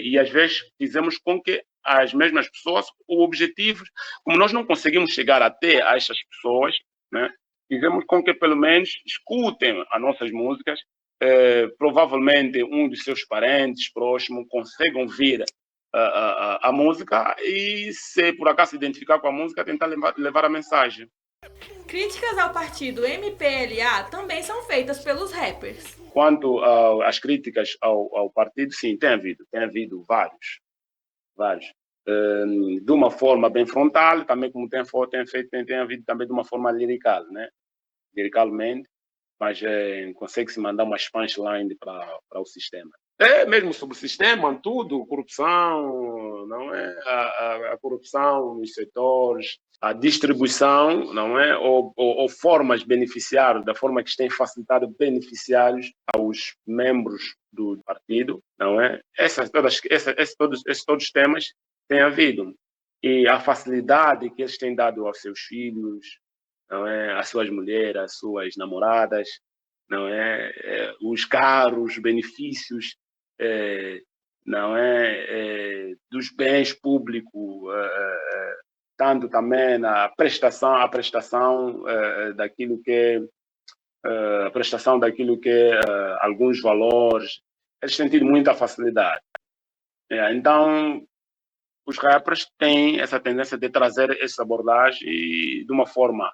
E às vezes fizemos com que as mesmas pessoas, o objetivo, como nós não conseguimos chegar até a essas pessoas, né? Fizemos com que pelo menos escutem as nossas músicas, provavelmente um dos seus parentes próximos consigam ouvir a música e, se por acaso se identificar com a música, tentar levar a mensagem. Críticas ao partido MPLA também são feitas pelos rappers. Quanto às críticas ao partido, sim, tem havido vários. De uma forma bem frontal, também como tem havido também de uma forma lirical, né? Liricalmente, mas consegue-se mandar umas punchline para o sistema. Mesmo sobre o sistema, tudo, corrupção, não é? A corrupção nos setores, a distribuição, não é? Ou formas de beneficiar, da forma que têm facilitado beneficiários aos membros do partido, não é? Todos os temas têm havido. E a facilidade que eles têm dado aos seus filhos, não é? Às suas mulheres, às suas namoradas, não é? Os carros, benefícios, não é? Dos bens públicos, tanto também a prestação daquilo que alguns valores, eles têm tido muita facilidade. Então, os rappers têm essa tendência de trazer essa abordagem de uma forma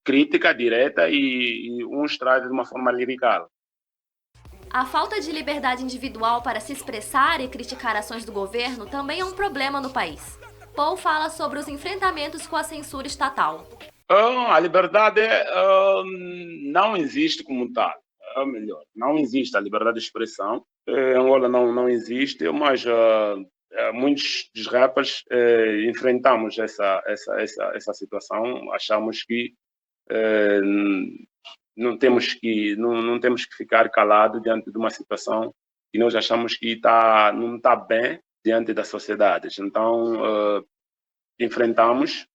crítica, direta, e uns trazem de uma forma lirical. A falta de liberdade individual para se expressar e criticar ações do governo também é um problema no país. Paul fala sobre os enfrentamentos com a censura estatal. A liberdade não existe como tal. Melhor, não existe a liberdade de expressão. Em Angola não existe, mas muitos dos rappers enfrentamos essa situação. Achamos que não temos que ficar calado diante de uma situação que nós achamos que não está bem diante das sociedades. Então, enfrentamos.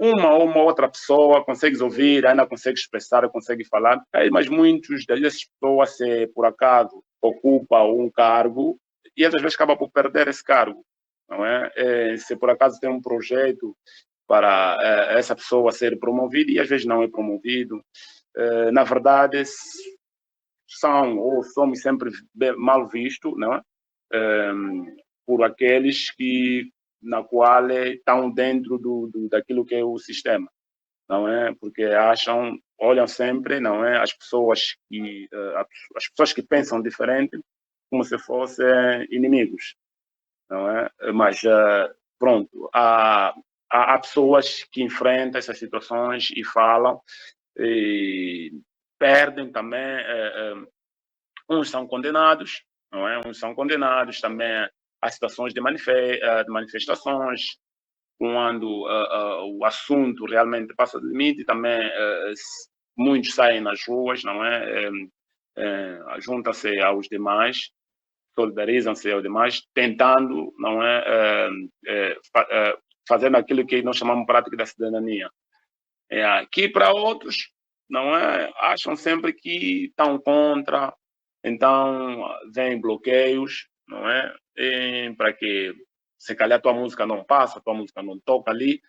Uma ou uma outra pessoa consegue ouvir, ainda consegue expressar, consegue falar, mas muitos dessas pessoas, se por acaso ocupam um cargo, e às vezes acaba por perder esse cargo, não é? Se por acaso tem um projeto para essa pessoa ser promovida, e às vezes não é promovido, na verdade somos sempre mal vistos, não é? Por aqueles na qual estão dentro daquilo que é o sistema, não é? Porque olham sempre, não é? As pessoas que pensam diferente como se fossem inimigos, não é? Mas pronto, há pessoas que enfrentam essas situações e falam, e perdem também. Uns são condenados, não é? Uns são condenados também. as situações de manifestações, quando o assunto realmente passa do limite, também muitos saem nas ruas, não é? Juntam-se aos demais, solidarizam-se aos demais, tentando, não é? Fazendo aquilo que nós chamamos de prática da cidadania. Que para outros, não é? Acham sempre que estão contra, então vem bloqueios, não é? Para que se calhar tua música não passa, tua música não toca ali.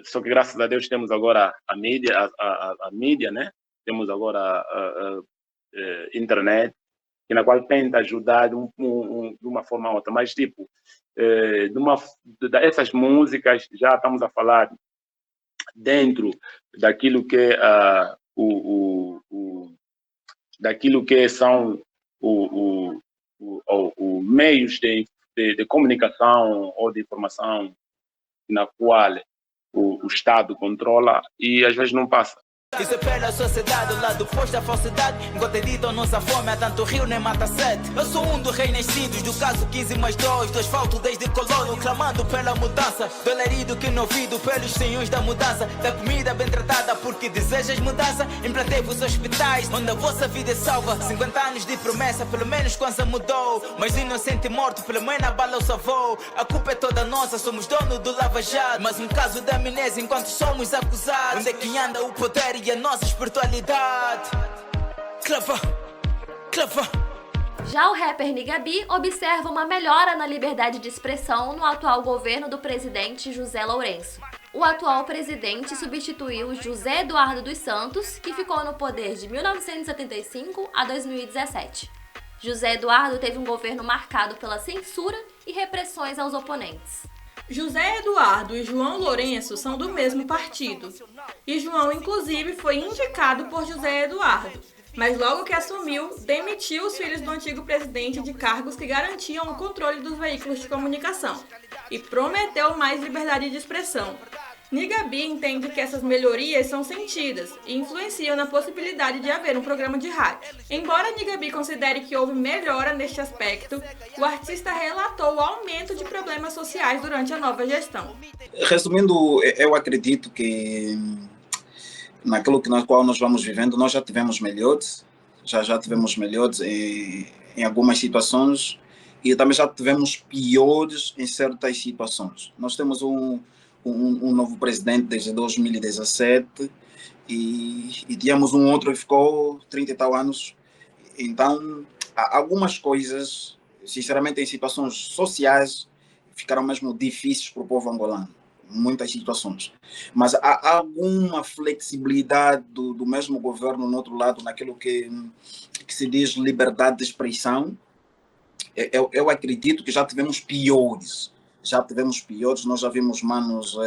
Só que graças a Deus temos agora a mídia, né? Temos agora a internet, na qual tenta ajudar de uma forma ou outra, mas tipo, essas músicas já estamos a falar dentro daquilo que daquilo que são os meios de comunicação ou de informação na qual o Estado controla e às vezes não passa. Isso é pela sociedade, o lado oposto da falsidade. Enquanto editam nossa fome, há tanto rio nem mata sede. Eu sou um dos renascidos, do caso 15 mais 2 do asfalto desde colono, clamando pela mudança. Do alarido que no ouvido pelos senhores da mudança, da comida bem tratada porque desejas mudança. Implantei-vos hospitais, onde a vossa vida é salva. 50 anos de promessa, pelo menos coisa mudou. Mas inocente morto, pelo menos a bala o salvou. A culpa é toda nossa, somos dono do Lava Jato. Mas um caso de amnésia enquanto somos acusados. Onde é que anda o poder e a nossa espiritualidade? Clava. Já o rapper Nigga B observa uma melhora na liberdade de expressão no atual governo do presidente José Lourenço. O atual presidente substituiu José Eduardo dos Santos, que ficou no poder de 1975 a 2017. José Eduardo teve um governo marcado pela censura e repressões aos oponentes. José Eduardo e João Lourenço são do mesmo partido. E João, inclusive, foi indicado por José Eduardo, mas logo que assumiu, demitiu os filhos do antigo presidente de cargos que garantiam o controle dos veículos de comunicação e prometeu mais liberdade de expressão. Nigga B entende que essas melhorias são sentidas e influenciam na possibilidade de haver um programa de rádio. Embora Nigga B considere que houve melhora neste aspecto, o artista relatou o aumento de problemas sociais durante a nova gestão. Resumindo, eu acredito que naquilo na qual nós vamos vivendo, nós já tivemos melhores, já tivemos melhores em algumas situações e também já tivemos piores em certas situações. Nós temos um novo presidente desde 2017 e tínhamos um outro que ficou 30 e tal anos. Então, algumas coisas, sinceramente, em situações sociais, ficaram mesmo difíceis para o povo angolano. Muitas situações. Mas há alguma flexibilidade do mesmo governo, no outro lado, naquilo que se diz liberdade de expressão. Eu acredito que já tivemos piores. Nós já vimos manos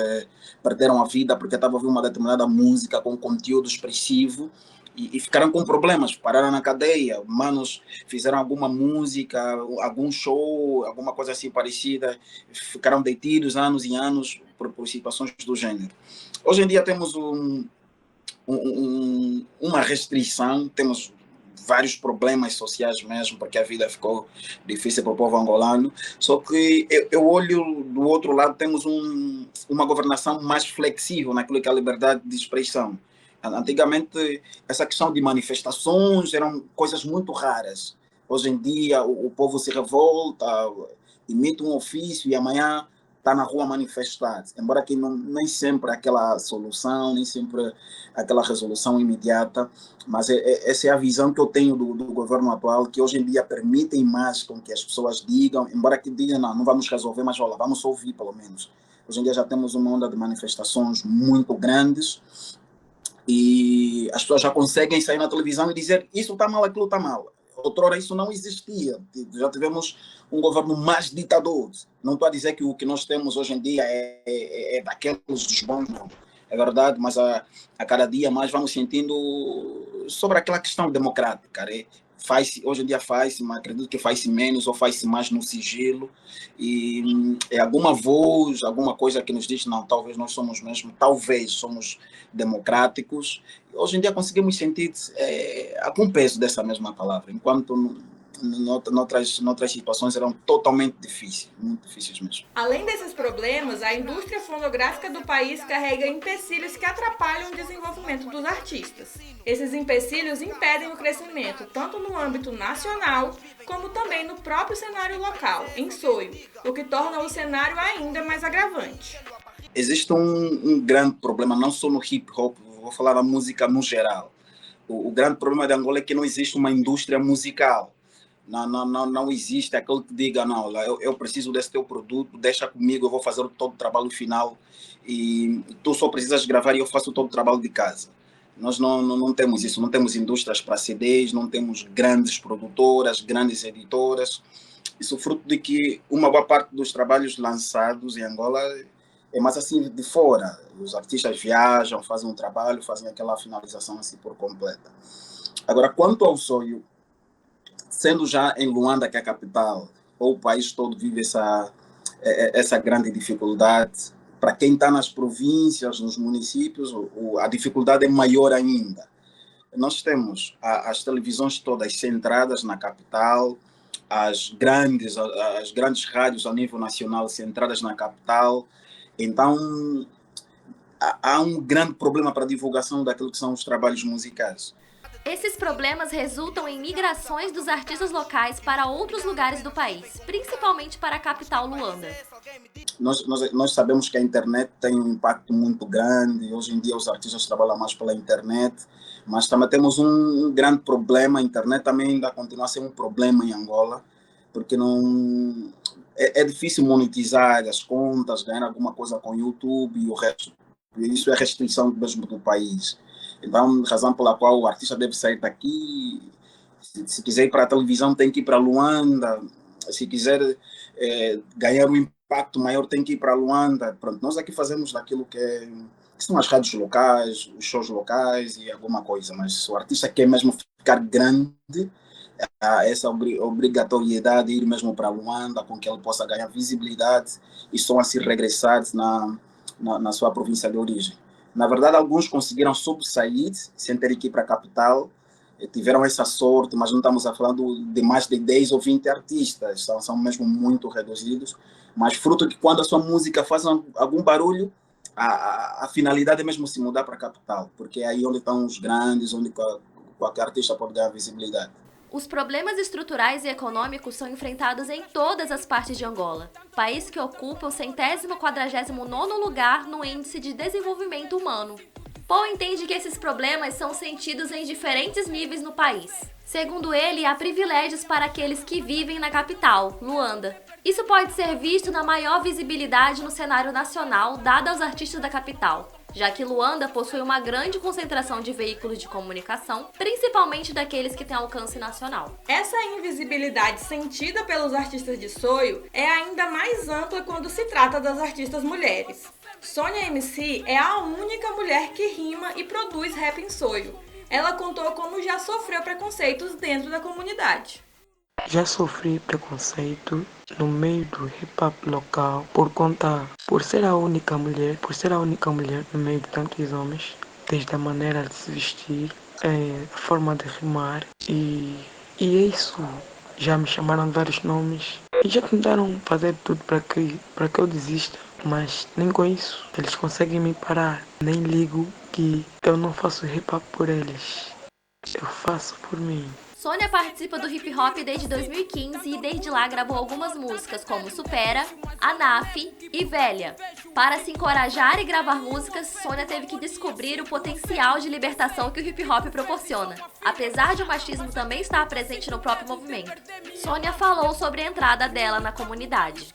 perderam a vida porque estava a ouvir uma determinada música com conteúdo expressivo e ficaram com problemas, pararam na cadeia. Manos fizeram alguma música, algum show, alguma coisa assim parecida, ficaram detidos anos e anos por situações do gênero. Hoje em dia temos uma restrição, temos vários problemas sociais mesmo, porque a vida ficou difícil para o povo angolano. Só que eu olho do outro lado, temos uma governação mais flexível naquilo que é a liberdade de expressão. Antigamente, essa questão de manifestações eram coisas muito raras. Hoje em dia, o povo se revolta, emite um ofício e amanhã está na rua manifestar-se. Embora que nem sempre aquela solução, nem sempre aquela resolução imediata, mas essa é a visão que eu tenho do governo atual, que hoje em dia permitem mais com que as pessoas digam, embora que digam, não vamos resolver, mas olha, vamos ouvir pelo menos. Hoje em dia já temos uma onda de manifestações muito grandes e as pessoas já conseguem sair na televisão e dizer isso está mal, aquilo está mal. Outrora isso não existia, já tivemos um governo mais ditador. Não estou a dizer que o que nós temos hoje em dia é daqueles dos bons, não. É verdade, mas a cada dia mais vamos sentindo sobre aquela questão democrática. Hoje em dia faz-se, mas acredito que faz-se menos ou faz-se mais no sigilo. E é alguma voz, alguma coisa que nos diz, não, talvez nós somos mesmo, talvez somos democráticos. Hoje em dia conseguimos sentir algum peso dessa mesma palavra, enquanto noutras situações eram totalmente difíceis, muito difíceis mesmo. Além desses problemas, a indústria fonográfica do país carrega empecilhos que atrapalham o desenvolvimento dos artistas. Esses empecilhos impedem o crescimento tanto no âmbito nacional, como também no próprio cenário local, em Soio, o que torna o cenário ainda mais agravante. Existe um grande problema, não só no hip-hop, vou falar da música no geral. O grande problema de Angola é que não existe uma indústria musical. Não existe aquele que diga, não, eu preciso desse teu produto, deixa comigo, eu vou fazer todo o trabalho final e tu só precisas gravar e eu faço todo o trabalho de casa. Nós não temos isso, não temos indústrias para CDs, não temos grandes produtoras, grandes editoras. Isso fruto de que uma boa parte dos trabalhos lançados em Angola é mais assim de fora. Os artistas viajam, fazem um trabalho, fazem aquela finalização assim por completa. Agora, quanto ao Soio, sendo já em Luanda, que é a capital, o país todo vive essa grande dificuldade. Para quem está nas províncias, nos municípios, a dificuldade é maior ainda. Nós temos as televisões todas centradas na capital, as grandes rádios a nível nacional centradas na capital. Então, há um grande problema para a divulgação daquilo que são os trabalhos musicais. Esses problemas resultam em migrações dos artistas locais para outros lugares do país, principalmente para a capital Luanda. Nós sabemos que a internet tem um impacto muito grande. Hoje em dia os artistas trabalham mais pela internet, mas também temos um grande problema. A internet também ainda continua a ser um problema em Angola, porque não é difícil monetizar as contas, ganhar alguma coisa com o YouTube e o resto. Isso é restrição mesmo do país. Então, razão pela qual o artista deve sair daqui. Se quiser ir para a televisão, tem que ir para Luanda. Se quiser ganhar um impacto maior, tem que ir para Luanda. Pronto, nós aqui fazemos daquilo que são as rádios locais, os shows locais e alguma coisa. Mas se o artista quer mesmo ficar grande, há essa obrigatoriedade de ir mesmo para Luanda, com que ele possa ganhar visibilidade e só assim regressar na sua província de origem. Na verdade, alguns conseguiram sobressair sem ter que ir para a capital, tiveram essa sorte, mas não estamos a falar de mais de 10 ou 20 artistas, são mesmo muito reduzidos, mas fruto que quando a sua música faz algum barulho, a finalidade é mesmo se mudar para a capital, porque é aí onde estão os grandes, onde qualquer artista pode ganhar visibilidade. Os problemas estruturais e econômicos são enfrentados em todas as partes de Angola, país que ocupa o 149º lugar no Índice de Desenvolvimento Humano. Paul entende que esses problemas são sentidos em diferentes níveis no país. Segundo ele, há privilégios para aqueles que vivem na capital, Luanda. Isso pode ser visto na maior visibilidade no cenário nacional dada aos artistas da capital, já que Luanda possui uma grande concentração de veículos de comunicação, principalmente daqueles que têm alcance nacional. Essa invisibilidade sentida pelos artistas de Soio é ainda mais ampla quando se trata das artistas mulheres. Sônia MC é a única mulher que rima e produz rap em Soio. Ela contou como já sofreu preconceitos dentro da comunidade. Já sofri preconceito no meio do hip-hop local por ser a única mulher no meio de tantos homens, desde a maneira de se vestir, a forma de rimar e isso. Já me chamaram de vários nomes e já tentaram fazer tudo para que eu desista, mas nem com isso eles conseguem me parar. Nem ligo que eu não faço hip-hop por eles, eu faço por mim. Sônia participa do hip hop desde 2015 e desde lá gravou algumas músicas como Supera, Anaf e Velha. Para se encorajar e gravar músicas, Sônia teve que descobrir o potencial de libertação que o hip hop proporciona, apesar de o machismo também estar presente no próprio movimento. Sônia falou sobre a entrada dela na comunidade.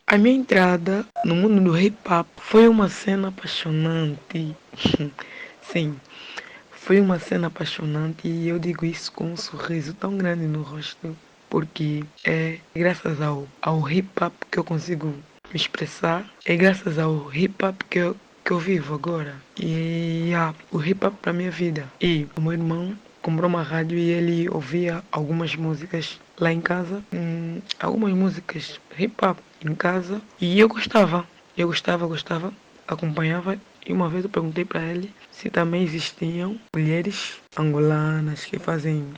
A minha entrada no mundo do hip hop foi uma cena apaixonante. Sim. Foi uma cena apaixonante e eu digo isso com um sorriso tão grande no rosto, porque é graças ao hip-hop que eu consigo me expressar, é graças ao hip-hop que eu vivo agora. E o hip-hop para a minha vida. E o meu irmão comprou uma rádio e ele ouvia algumas músicas lá em casa, algumas músicas hip-hop em casa, e eu gostava, acompanhava. E uma vez eu perguntei para ele se também existiam mulheres angolanas que fazem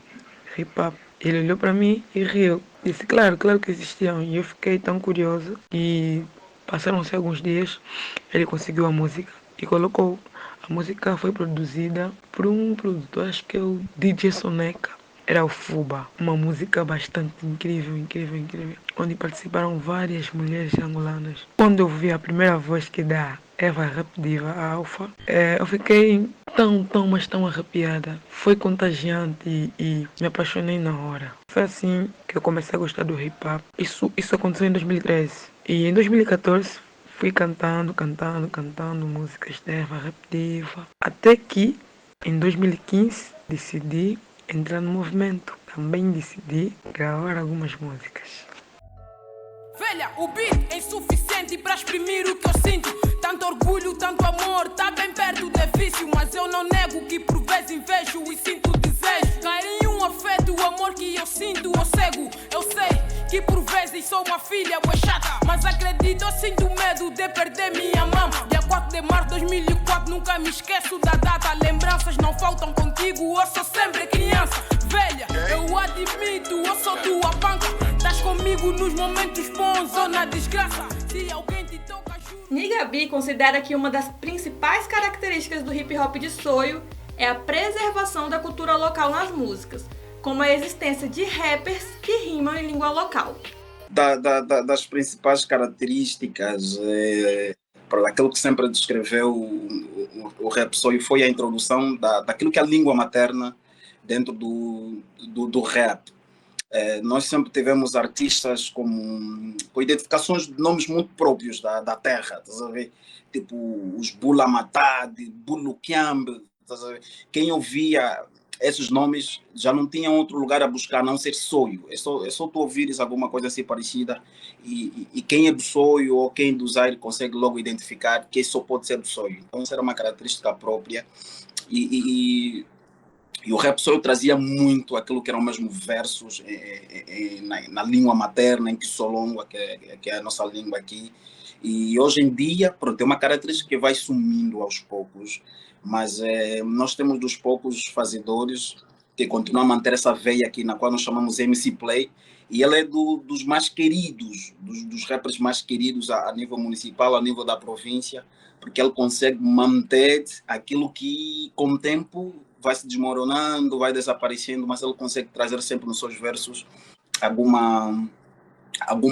hip hop Ele olhou para mim e riu. Disse, claro que existiam. E eu fiquei tão curioso. E passaram-se alguns dias, ele conseguiu a música e colocou. A música foi produzida por um produtor, acho que é o DJ Soneca. Era o Fuba, uma música bastante incrível, onde participaram várias mulheres angolanas. Quando eu vi a primeira voz que dá Eva Rap Diva, a Alfa, eu fiquei mas tão arrepiada. Foi contagiante e me apaixonei na hora. Foi assim que eu comecei a gostar do hip hop. Isso aconteceu em 2013. E em 2014 fui cantando músicas da Eva Rap Diva. Até que em 2015 decidi entrar no movimento. Também decidi gravar algumas músicas. Velha, o beat é insuficiente para exprimir o que eu sinto. Tanto orgulho, tanto amor, tá bem perto do vício. Mas eu não nego que por vezes invejo e sinto desejo. Cair em um afeto, o amor que eu sinto, eu cego. Eu sei que por vezes sou uma filha bué chata, mas acredito, eu sinto medo de perder minha mama. Dia 4 de março de 2004, nunca me esqueço da data. Lembranças não faltam contigo, eu sou sempre criança. Velha, eu admito, eu sou tua banca. Estás comigo nos momentos bons ou na desgraça. Se alguém te toca, Nigabi considera que uma das principais características do hip hop de Soio é a preservação da cultura local nas músicas, como a existência de rappers que rimam em língua local. Das principais características, para aquilo que sempre descreveu o rap Soio, foi a introdução daquilo que é a língua materna dentro do rap. Nós sempre tivemos artistas com identificações de nomes muito próprios da terra, estás a ver? Tipo os Bula Matad, Bulu Kiambe, estás a ver? Quem ouvia esses nomes já não tinha outro lugar a buscar a não ser Soio. É só tu ouvires alguma coisa assim parecida e quem é do Soio ou quem é do Zaire consegue logo identificar que só pode ser do Soio. Então isso era uma característica própria e o rap Soio trazia muito aquilo que eram mesmo versos na língua materna, em Kissolongo, que é a nossa língua aqui. E hoje em dia, pronto, é uma característica que vai sumindo aos poucos, mas nós temos dos poucos fazedores que continuam a manter essa veia aqui, na qual nós chamamos MC Play, e ele é dos mais queridos, dos rappers mais queridos a nível municipal, a nível da província, porque ele consegue manter aquilo que, com o tempo, vai se desmoronando, vai desaparecendo, mas ele consegue trazer sempre nos seus versos alguma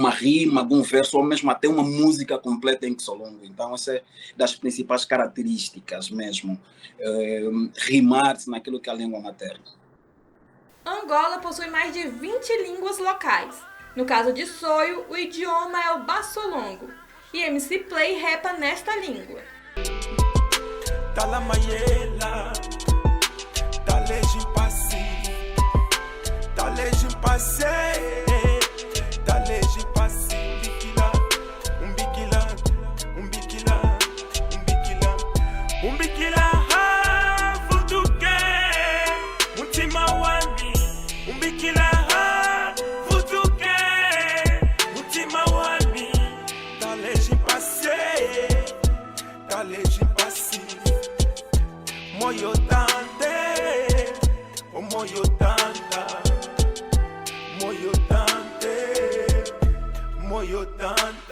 rima, algum verso, ou mesmo até uma música completa em Kissolongo. Então, essa é das principais características mesmo, rimar-se naquilo que é a língua materna. Angola possui mais de 20 línguas locais. No caso de Soio, o idioma é o Bassolongo, e MC Play rapa nesta língua.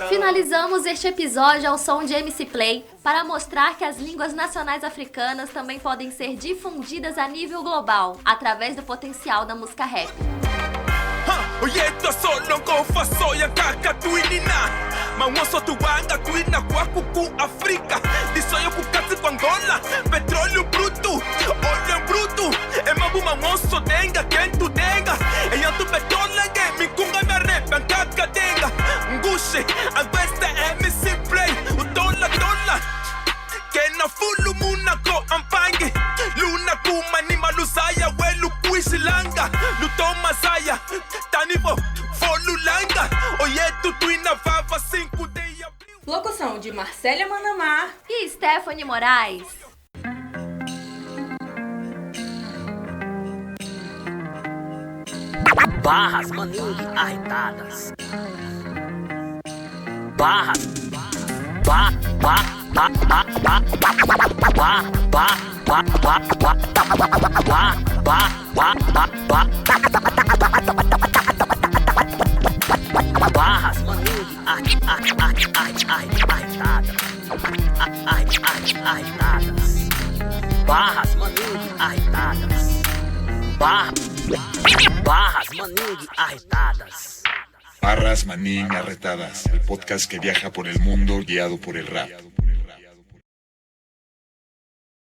Finalizamos este episódio ao som de MC Play para mostrar que as línguas nacionais africanas também podem ser difundidas a nível global, através do potencial da música rap. Oye, to solo gofa soya kaka tuinina Mangoso tuwanga tuina kwa kuku Afrika Disoyo kukatsi kwa Angola Petróleo bruto, óleo bruto Emabu mangoso denga, kentu denga Eyantu betolenge, mikunga me repan kaka denga Ngushi, agweste MC Play Utola tola Kena fulu muna ko ampangi Luna kuma ni malusaya welu kuisilanga Lutoma saya Tanivo folulanga Oye tu tuina vava 5 de abril. Locução de Marcélia Manamar e Stephanie Moraes. Barras Maningue arretadas. Barras. Barras Maningue arretadas. Barras Maningue arretadas. Barras Maningue arretadas. Barras Maningue Arretadas, el podcast que viaja por el mundo guiado por el rap.